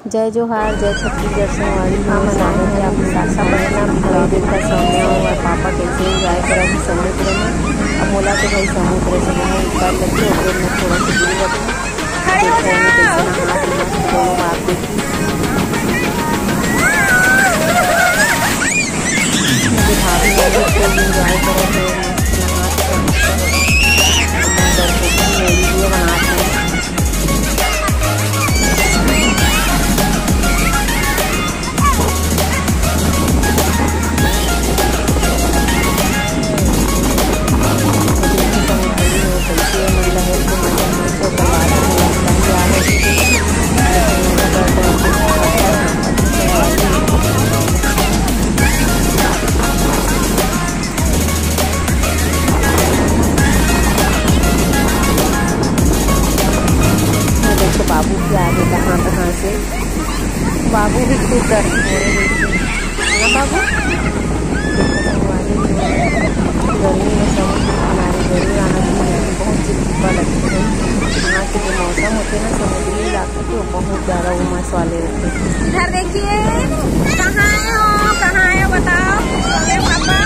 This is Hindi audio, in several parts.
जय जोहार, जय छत्तीसगढ़ संगवारी हो। स्वागत है आपके सासा पटना थोड़ा देर का समय हुआ। पापा कैसे एंजॉय करा भी समुद्र में। अब बोला तो भाई समुद्र से वहाँ ऊपर लगे और में थोड़ा सा दूर रखना देख रहे हैं कैसे नहा मस्त दोनों आप देखिए। मुझे भाभी लोग खूब एंजॉय करा थे मस्त नहा वीडियो बनाते हैं। बाबू के आगे कहाँ से बाबू भी खूब डर ना बाबू। गर्मी में समुद्र किनारे जरूर आना चाहिए। बहुत चिपचिपा लगती है। यहाँ के जो मौसम होते हैं ना समुद्री इलाके के बहुत ज़्यादा उमस वाले होते हैं। इधर देखिए कहाँ है बताओ पापा।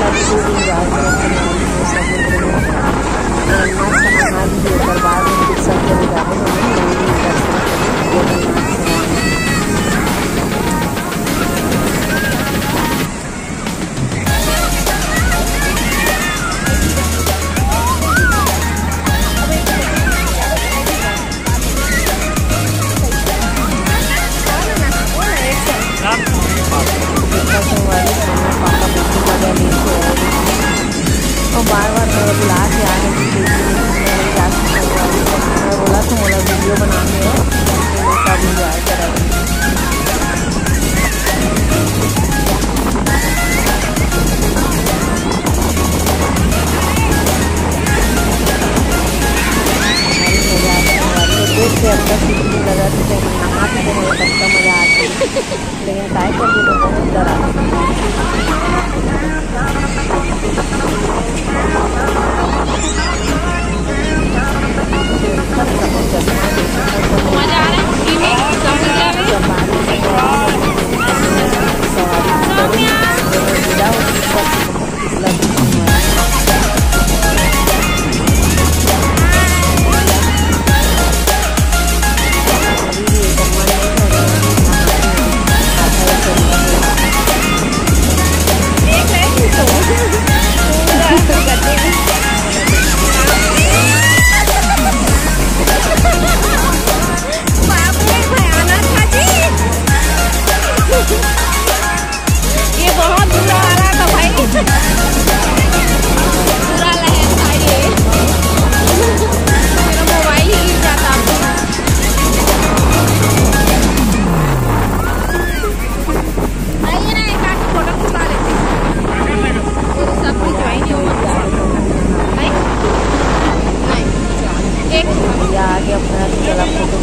सब खूब इंजॉय करते हैं समुद्र में मस्त नहा भी होकर बाद में फिर सब चले जाते हैं और बार-बार मेरे बुला के आ रहे थे मैं बोला था मोला वीडियो बनाने है सब इंजॉय करा। देख के अब तक कितनी लगा थे नहा के तो मुझे तब का मज़ा आता है लेकिन ट्राई कर तो बहुत डर आता आगे अपना चला फोटो